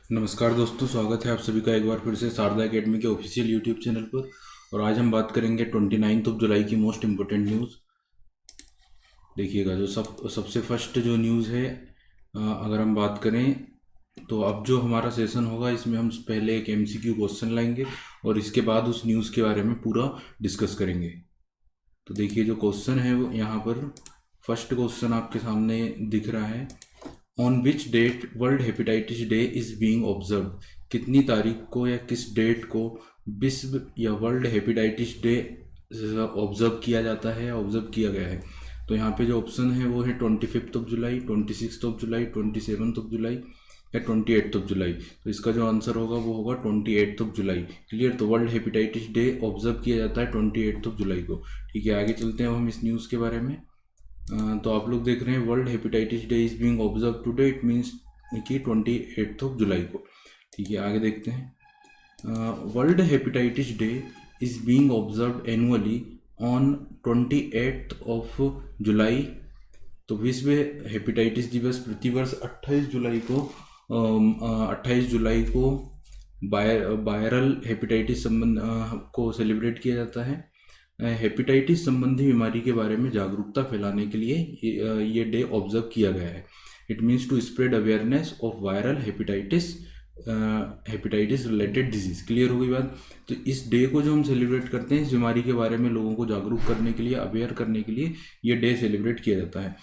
नमस्कार दोस्तों, स्वागत है आप सभी का एक बार फिर से शारदा एकेडमी के ऑफिशियल यूट्यूब चैनल पर। और आज हम बात करेंगे 29 जुलाई की मोस्ट इम्पोर्टेंट न्यूज़। देखिएगा, जो सबसे फर्स्ट जो न्यूज़ है, अगर हम बात करें तो अब जो हमारा सेशन होगा इसमें हम पहले एक एमसीक्यू क्वेश्चन लाएंगे और इसके बाद उस न्यूज़ के बारे में पूरा डिस्कस करेंगे। तो देखिए, जो क्वेश्चन है वो यहाँ पर फर्स्ट क्वेश्चन आपके सामने दिख रहा है। On which date world hepatitis day is being observe. कितनी तारीख को या किस डेट को विश्व या वर्ल्ड हेपेटाइटिस डे ऑब्जर्व किया जाता है, ऑब्जर्व किया गया है। तो यहाँ पे जो ऑप्शन है वो है 25 जुलाई, 26 जुलाई, 27 जुलाई या 28 जुलाई। तो इसका जो आंसर होगा वो होगा 28 जुलाई। क्लियर। तो वर्ल्ड हेपेटाइटिस डे ऑब्जर्व किया जाता है 28 जुलाई को। ठीक है, आगे चलते हैं हम इस न्यूज़ के बारे में। तो आप लोग देख रहे हैं world hepatitis day is being observe today, it means कि 28 जुलाई को। ठीक है, आगे देखते हैं। World hepatitis day is being observe annually on 28 जुलाई। तो विश्व हेपेटाइटिस दिवस प्रतिवर्ष 28 जुलाई को 28 जुलाई को वायरल हेपेटाइटिस संबंध को सेलिब्रेट किया जाता है। हेपेटाइटिस संबंधी बीमारी के बारे में जागरूकता फैलाने के लिए ये डे ऑब्जर्व किया गया है। It means to spread awareness of viral hepatitis related disease. Clear हो गई बात। तो इस डे को जो हम सेलिब्रेट करते हैं, इस बीमारी के बारे में लोगों को जागरूक करने के लिए, अवेयर करने के लिए ये डे सेलिब्रेट किया जाता है।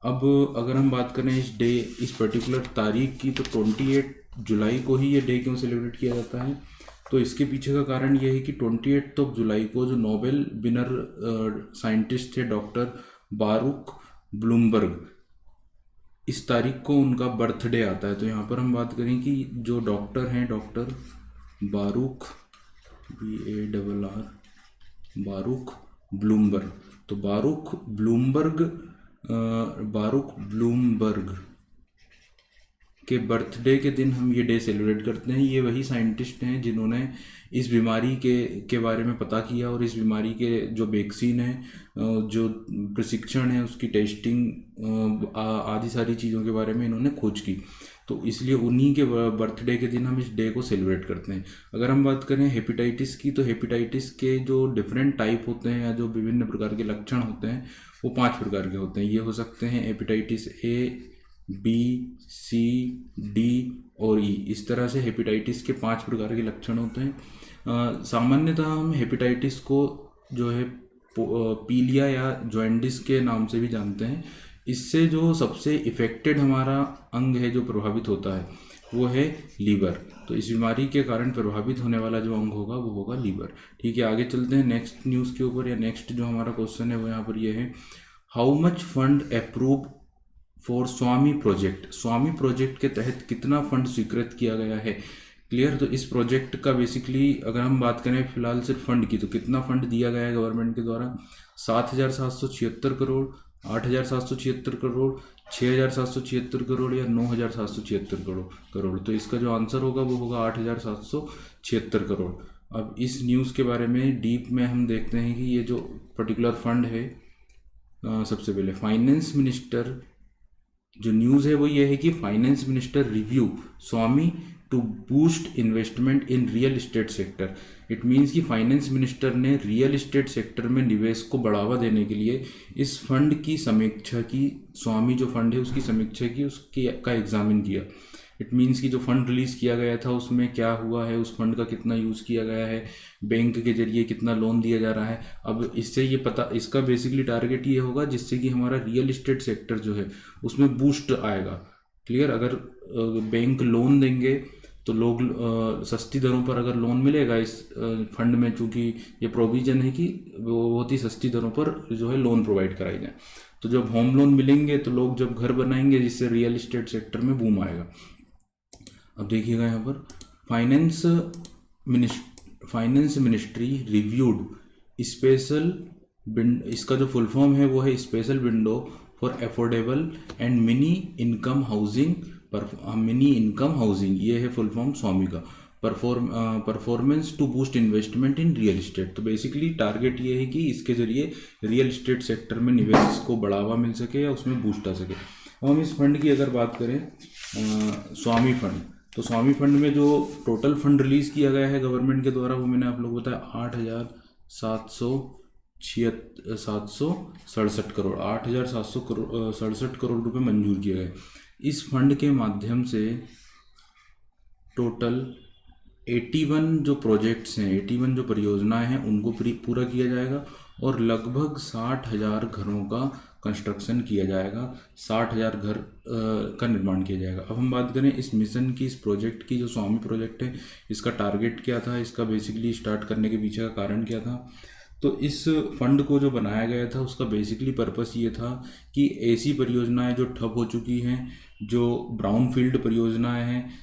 अब अगर हम बात करें इस डे, इस पर्टिकुलर तारीख की, तो 28 जुलाई को ही ये डे क्यों सेलिब्रेट किया जाता है। तो इसके पीछे का कारण ये है कि 28 जुलाई को जो नोबेल विनर साइंटिस्ट थे डॉक्टर बारूक ब्लूमबर्ग, इस तारीख को उनका बर्थडे आता है। तो यहाँ पर हम बात करें कि जो डॉक्टर हैं, डॉक्टर बारूक, BARR, बारूक ब्लूमबर्ग। तो बारूक ब्लूमबर्ग के बर्थडे के दिन हम ये डे सेलिब्रेट करते हैं। ये वही साइंटिस्ट हैं जिन्होंने इस बीमारी के बारे में पता किया और इस बीमारी के जो वैक्सीन है, जो प्रशिक्षण है, उसकी टेस्टिंग आदि सारी चीज़ों के बारे में इन्होंने खोज की। तो इसलिए उन्हीं के बर्थडे के दिन हम इस डे को सेलिब्रेट करते हैं। अगर हम बात करें हेपेटाइटिस की, तो हेपेटाइटिस के जो डिफरेंट टाइप होते हैं या जो विभिन्न प्रकार के लक्षण होते हैं वो 5 प्रकार के होते हैं। ये हो सकते हैं hepatitis A, B, C, D और E। इस तरह से हेपेटाइटिस के 5 प्रकार के लक्षण होते हैं। सामान्यतः हम हेपेटाइटिस को जो है पीलिया या जॉन्डिस के नाम से भी जानते हैं। इससे जो सबसे इफेक्टेड हमारा अंग है, जो प्रभावित होता है, वो है लीवर। तो इस बीमारी के कारण प्रभावित होने वाला जो अंग होगा वो होगा लीवर। ठीक है, आगे चलते हैं नेक्स्ट न्यूज़ के ऊपर, या नेक्स्ट जो हमारा क्वेश्चन है वो यहाँ पर ये है। How much fund approve for Swami project. Swami project के तहत कितना फंड स्वीकृत किया गया है। क्लियर। तो इस प्रोजेक्ट का बेसिकली अगर हम बात करें फिलहाल सिर्फ फंड की, तो कितना फंड दिया गया है गवर्नमेंट के द्वारा। 7,776 करोड़, 8,776 करोड़, 6,776 करोड़ या 9,776 करोड़। तो इसका जो आंसर होगा वो होगा 8,776 करोड़। अब इस न्यूज़ के बारे में डीप में हम देखते हैं कि ये जो पर्टिकुलर फंड है, सबसे पहले फाइनेंस मिनिस्टर, जो न्यूज़ है वो ये है कि फाइनेंस मिनिस्टर रिव्यू स्वामी to boost investment in real estate sector. It means कि फाइनेंस मिनिस्टर ने रियल इस्टेट सेक्टर में निवेश को बढ़ावा देने के लिए इस फंड की समीक्षा की। स्वामी जो फंड है उसकी समीक्षा की, उसके का एग्जामिन किया। इट मीन्स कि जो फंड रिलीज़ किया गया था उसमें क्या हुआ है, उस फंड का कितना यूज़ किया गया है, बैंक के जरिए कितना लोन दिया जा रहा है। अब इससे ये पता, इसका बेसिकली टारगेट ये होगा जिससे कि हमारा रियल इस्टेट सेक्टर जो है उसमें बूस्ट आएगा। क्लियर। अगर बैंक लोन देंगे तो लोग सस्ती दरों पर अगर लोन मिलेगा इस फंड में, चूँकि ये प्रोविज़न है कि वो बहुत ही सस्ती दरों पर जो है लोन प्रोवाइड कराई जाए। तो जब होम लोन मिलेंगे तो लोग जब घर बनाएंगे, जिससे रियल इस्टेट सेक्टर में बूम आएगा। अब देखिएगा यहाँ पर फाइनेंस मिनिस्ट्री रिव्यूड स्पेशल, इसका जो फुल फॉर्म है वो है special window for affordable and mini income housing. ये है फुल फॉर्म स्वामी का। Performance to boost investment in real estate. तो बेसिकली टारगेट ये है कि इसके जरिए रियल इस्टेट सेक्टर में निवेश को बढ़ावा मिल सके या उसमें बूस्ट आ सके। और हम इस फंड की अगर बात करें, स्वामी फंड, तो स्वामी फंड में जो टोटल फंड रिलीज किया गया है गवर्नमेंट के द्वारा वो मैंने आप लोगों को बताया 8,767 करोड़ 8,767 करोड़ रुपये मंजूर किए गए। इस फंड के माध्यम से टोटल 81 जो प्रोजेक्ट्स हैं, 81 जो परियोजनाएं हैं उनको पूरा किया जाएगा और लगभग 60,000 घरों का कंस्ट्रक्शन किया जाएगा, 60,000 घर का निर्माण किया जाएगा। अब हम बात करें इस मिशन की, इस प्रोजेक्ट की, जो स्वामी प्रोजेक्ट है इसका टारगेट क्या था, इसका बेसिकली स्टार्ट करने के पीछे का कारण क्या था। तो इस फंड को जो बनाया गया था उसका बेसिकली पर्पस ये था कि ऐसी परियोजनाएं जो ठप हो चुकी हैं, जो ब्राउन फील्ड परियोजनाएं हैं,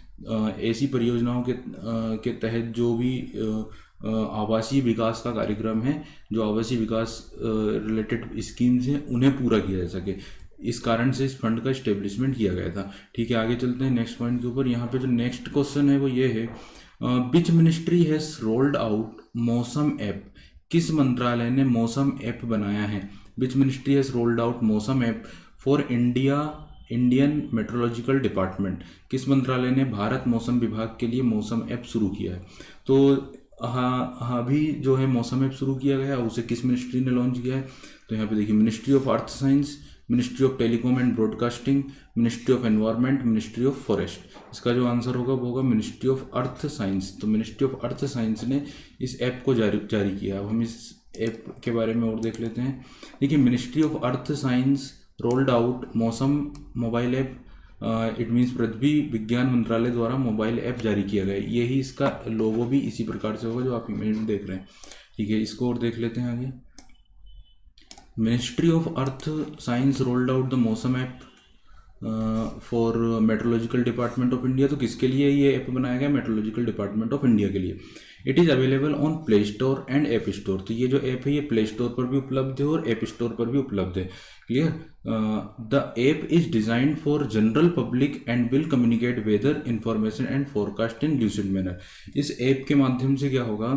ऐसी परियोजनाओं के तहत जो भी आवासीय विकास का कार्यक्रम है, जो आवासीय विकास रिलेटेड स्कीम्स हैं उन्हें पूरा किया जा सके। इस कारण से इस फंड का इस्टेब्लिशमेंट किया गया था। ठीक है, आगे चलते हैं नेक्स्ट पॉइंट के ऊपर। यहाँ पे जो नेक्स्ट क्वेश्चन है वो ये है, which ministry has rolled out Mausam app. किस मंत्रालय ने मौसम ऐप बनाया है। Which ministry has rolled out Mausam app for Indian meteorological department. किस मंत्रालय ने भारत मौसम विभाग के लिए मौसम ऐप शुरू किया है। तो हाँ, अभी जो है मौसम ऐप शुरू किया गया, उसे किस मिनिस्ट्री ने लॉन्च किया है। तो यहाँ पे देखिए, ministry of earth science, ministry of telecom and broadcasting, ministry of environment, ministry of forest. इसका जो आंसर होगा वो होगा मिनिस्ट्री ऑफ अर्थ साइंस। तो मिनिस्ट्री ऑफ अर्थ साइंस ने इस ऐप को जारी किया। अब हम इस ऐप के बारे में और देख लेते हैं। देखिए, ministry of earth science rolled out मौसम मोबाइल ऐप। इट मीन्स पृथ्वी विज्ञान मंत्रालय द्वारा मोबाइल ऐप जारी किया गया। यही इसका लोगो भी इसी प्रकार से होगा जो आप इमेज में देख रहे हैं। ठीक है, इसको और देख लेते हैं आगे। Ministry of earth science rolled out the Mausam app for meteorological department of India. तो किसके लिए ये ऐप बनाया गया, मेट्रोलॉजिकल डिपार्टमेंट ऑफ इंडिया के लिए। It is available on play store and app store. तो ये जो ऐप है ये प्ले स्टोर पर भी उपलब्ध है और ऐप स्टोर पर भी उपलब्ध है। Clear. The app is designed for general public and will communicate weather information and forecast in lucid manner. इस ऐप के माध्यम से क्या होगा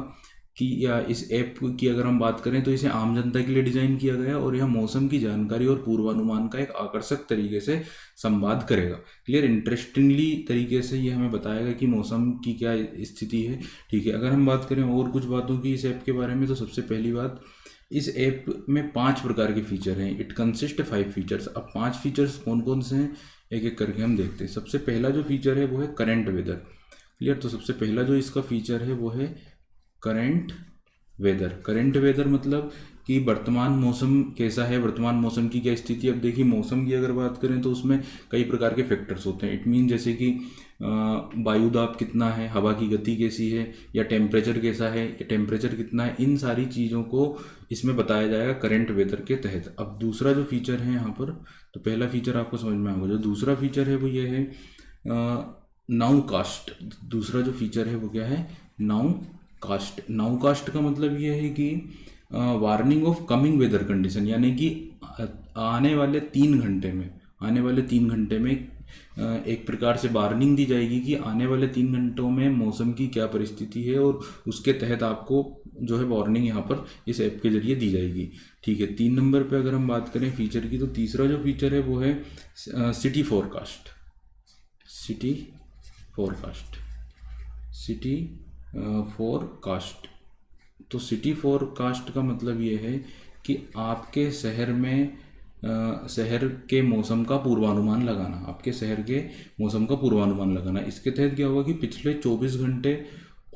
कि, या इस ऐप की अगर हम बात करें तो इसे आम जनता के लिए डिज़ाइन किया गया और यह मौसम की जानकारी और पूर्वानुमान का एक आकर्षक तरीके से संवाद करेगा। क्लियर। इंटरेस्टिंगली तरीके से ये हमें बताएगा कि मौसम की क्या स्थिति है। ठीक है, अगर हम बात करें और कुछ बातों की इस ऐप के बारे में, तो सबसे पहली बात, इस ऐप में 5 प्रकार के फीचर हैं। It consist 5 features. अब 5 फीचर्स कौन कौन से हैं एक एक करके हम देखते हैं। सबसे पहला जो फीचर है वो है करंट वेदर। क्लियर। तो सबसे पहला जो इसका फीचर है वो है करंट वेदर। करंट वेदर मतलब कि वर्तमान मौसम कैसा है, वर्तमान मौसम की क्या स्थिति। अब देखिए, मौसम की अगर बात करें तो उसमें कई प्रकार के फैक्टर्स होते हैं। इट मीन जैसे कि वायु दाब कितना है, हवा की गति कैसी है, या टेम्परेचर कैसा है, या टेम्परेचर कितना है, इन सारी चीज़ों को इसमें बताया जाएगा करंट वेदर के तहत। अब दूसरा जो फीचर है यहाँ पर, तो पहला फीचर आपको समझ में आएगा। जो दूसरा फीचर है वो ये है नाउ कास्ट। दूसरा जो फीचर है वो क्या है, नाउ कास्ट। नाउ कास्ट का मतलब ये है कि warning of coming weather condition, यानी कि आने वाले 3 घंटे में एक प्रकार से वार्निंग दी जाएगी कि आने वाले 3 घंटों में मौसम की क्या परिस्थिति है, और उसके तहत आपको जो है वार्निंग यहाँ पर इस ऐप के जरिए दी जाएगी। ठीक है, 3 नंबर पे अगर हम बात करें फीचर की, तो तीसरा जो फीचर है वो है सिटी फोरकास्ट। City forecast. तो सिटी फोरकास्ट का मतलब ये है कि आपके शहर में शहर के मौसम का पूर्वानुमान लगाना, आपके शहर के मौसम का पूर्वानुमान लगाना। इसके तहत क्या होगा कि पिछले 24 घंटे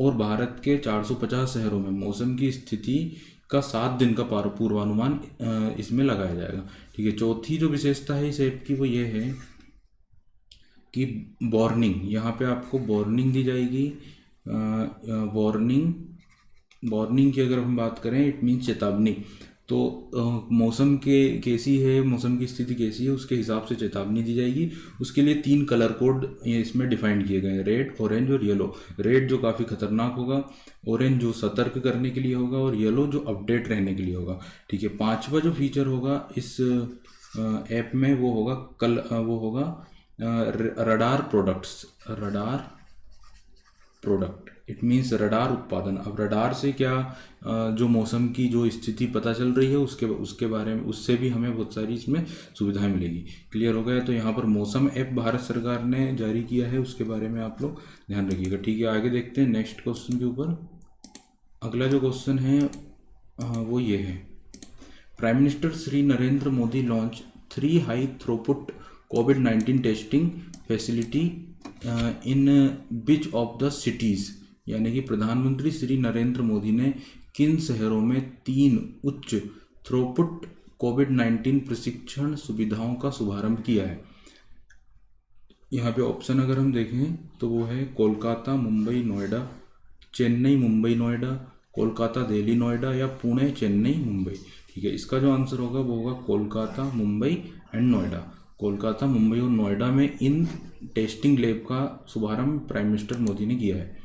और भारत के 450 शहरों में मौसम की स्थिति का 7 दिन का पूर्वानुमान इसमें लगाया जाएगा। ठीक है, चौथी जो विशेषता है इस ऐप की वो ये है कि वार्निंग, यहाँ पे आपको वार्निंग दी जाएगी। वार्निंग की अगर हम बात करें, इट मीन्स चेतावनी। तो मौसम कैसी है, मौसम की स्थिति कैसी है, उसके हिसाब से चेतावनी दी जाएगी। उसके लिए 3 कलर कोड इसमें डिफाइन किए गए हैं, रेड, ऑरेंज और येलो। रेड जो काफ़ी खतरनाक होगा, ऑरेंज जो सतर्क करने के लिए होगा, और येलो जो अपडेट रहने के लिए होगा। ठीक है, 5वां जो फीचर होगा इस ऐप में वो होगा radar product. It means radar उत्पादन। अब रडार से क्या जो मौसम की जो स्थिति पता चल रही है उसके बारे में, उससे भी हमें बहुत सारी इसमें सुविधाएं मिलेगी। क्लियर हो गया? तो यहाँ पर मौसम ऐप भारत सरकार ने जारी किया है, उसके बारे में आप लोग ध्यान रखिएगा। ठीक है, आगे देखते हैं नेक्स्ट क्वेश्चन के ऊपर। अगला जो क्वेश्चन है वो ये है, prime minister Shri Narendra Modi launch 3 high throughput कोविड-19 testing facility in which of the cities, यानी कि प्रधानमंत्री श्री नरेंद्र मोदी ने किन शहरों में 3 उच्च थ्रूपुट कोविड-19 प्रशिक्षण सुविधाओं का शुभारंभ किया है। यहाँ पे ऑप्शन अगर हम देखें तो वो है कोलकाता, मुंबई, नोएडा, चेन्नई, मुंबई, नोएडा, कोलकाता, दिल्ली, नोएडा, या पुणे, चेन्नई, मुंबई। ठीक है, इसका जो आंसर होगा वो होगा कोलकाता, मुंबई एंड नोएडा। कोलकाता, मुंबई और नोएडा में इन टेस्टिंग लैब का शुभारंभ प्राइम मिनिस्टर मोदी ने किया है।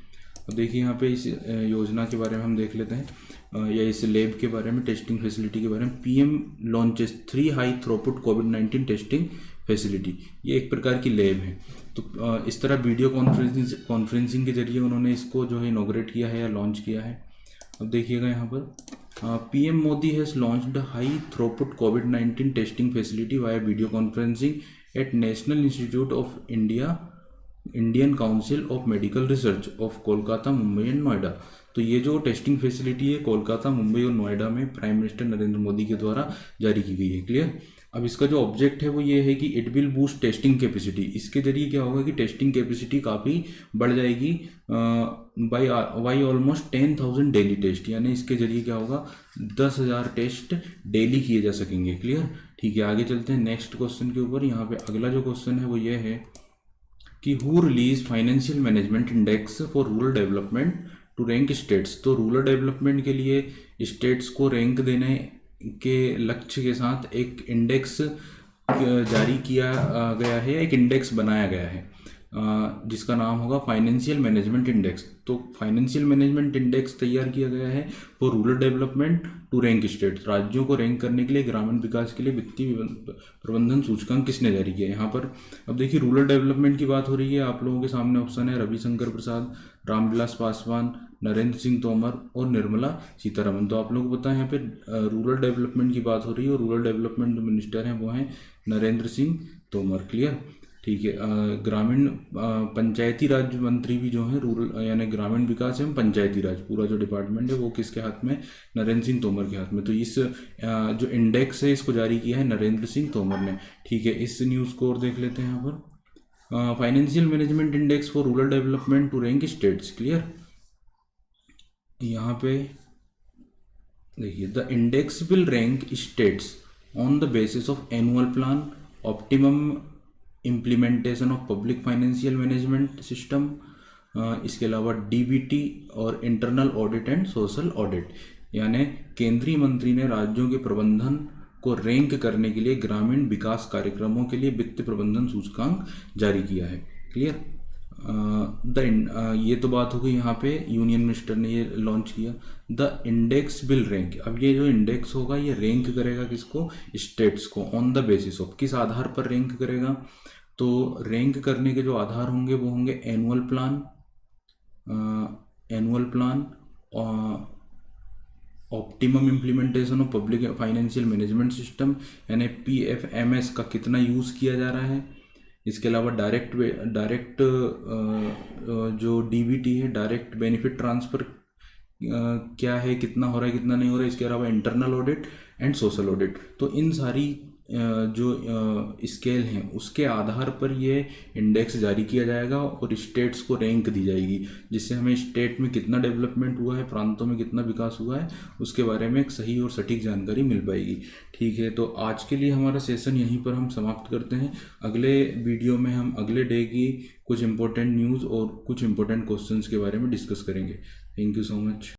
अब देखिए यहाँ पे इस योजना के बारे में हम देख लेते हैं, या इस लैब के बारे में, टेस्टिंग फैसिलिटी के बारे में। पीएम लॉन्चेस 3 हाई थ्रूपुट कोविड-19 टेस्टिंग फैसिलिटी, ये एक प्रकार की लैब है। तो इस तरह वीडियो कॉन्फ्रेंसिंग के जरिए उन्होंने इसको जो है इनॉग्रेट किया है या लॉन्च किया है। अब देखिएगा यहाँ पर, PM Modi has launched high throughput कोविड-19 testing facility via video conferencing at national institute of Indian council of medical research of Kolkata, Mumbai and Noida. तो ये जो टेस्टिंग फैसिलिटी है कोलकाता, मुंबई और नोएडा में प्राइम मिनिस्टर नरेंद्र मोदी के द्वारा जारी की गई है। क्लियर? अब इसका जो ऑब्जेक्ट है वो ये है कि it will boost testing capacity. इसके जरिए क्या होगा कि टेस्टिंग कैपेसिटी काफ़ी बढ़ जाएगी बाई ऑलमोस्ट 10,000 डेली टेस्ट, यानी इसके जरिए क्या होगा 10,000 टेस्ट डेली किए जा सकेंगे। क्लियर? ठीक है, आगे चलते हैं नेक्स्ट क्वेश्चन के ऊपर। यहाँ पे अगला जो क्वेश्चन है वो ये है कि who release financial management index for rural development to rank states. तो रूरल डेवलपमेंट के लिए स्टेट्स को रैंक देने के लक्ष्य के साथ एक इंडेक्स जारी किया गया है, एक इंडेक्स बनाया गया है जिसका नाम होगा फाइनेंशियल मैनेजमेंट इंडेक्स। तो फाइनेंशियल मैनेजमेंट इंडेक्स तैयार किया गया है for rural development to rank state. राज्यों को रैंक करने के लिए, ग्रामीण विकास के लिए वित्तीय प्रबंधन सूचकांक किसने जारी किया? यहाँ पर अब देखिए रूरल डेवलपमेंट की बात हो रही है, आप लोगों के सामने ऑप्शन है रविशंकर प्रसाद, रामविलास पासवान, नरेंद्र सिंह तोमर और निर्मला सीतारमन। तो आप लोगों को पता है यहाँ पे रूरल डेवलपमेंट की बात हो रही है और रूरल डेवलपमेंट जो मिनिस्टर हैं वो हैं नरेंद्र सिंह तोमर। क्लियर? ठीक है, ग्रामीण पंचायती राज मंत्री भी जो है रूरल यानी ग्रामीण विकास एवं पंचायती राज पूरा जो डिपार्टमेंट है वो किसके हाथ में? नरेंद्र सिंह तोमर के हाथ में। तो इस जो इंडेक्स है इसको जारी किया है नरेंद्र सिंह तोमर ने। ठीक है, इस न्यूज़ को और देख लेते हैं यहाँ पर, financial management index for rural development to rank states. Clear? यहाँ पे देखिए, the index will rank states on the basis of annual plan, optimum implementation of public financial management system, इसके अलावा डीबीटी और internal audit and social audit. यानी केंद्रीय मंत्री ने राज्यों के प्रबंधन को रैंक करने के लिए ग्रामीण विकास कार्यक्रमों के लिए वित्त प्रबंधन सूचकांक जारी किया है। क्लियर? ये तो बात हो गई, यहाँ पे यूनियन मिनिस्टर ने ये लॉन्च किया। द इंडेक्स विल रैंक, अब ये जो इंडेक्स होगा ये रैंक करेगा किसको? स्टेट्स को। ऑन द बेसिस ऑफ, किस आधार पर रैंक करेगा? तो रैंक करने के जो आधार होंगे वो होंगे annual plan, optimum implementation of public financial management system यानी PFMS का कितना यूज़ किया जा रहा है। इसके अलावा डायरेक्ट जो DBT है, डायरेक्ट बेनिफिट ट्रांसफ़र क्या है, कितना हो रहा है कितना नहीं हो रहा है। इसके अलावा internal audit and social audit. तो इन सारी जो स्केल हैं उसके आधार पर ये इंडेक्स जारी किया जाएगा और स्टेट्स को रैंक दी जाएगी, जिससे हमें स्टेट में कितना डेवलपमेंट हुआ है, प्रांतों में कितना विकास हुआ है, उसके बारे में एक सही और सटीक जानकारी मिल पाएगी। ठीक है, तो आज के लिए हमारा सेशन यहीं पर हम समाप्त करते हैं। अगले वीडियो में हम अगले डे की कुछ इंपॉर्टेंट न्यूज़ और कुछ इंपॉर्टेंट क्वेश्चंस के बारे में डिस्कस करेंगे। Thank you so much.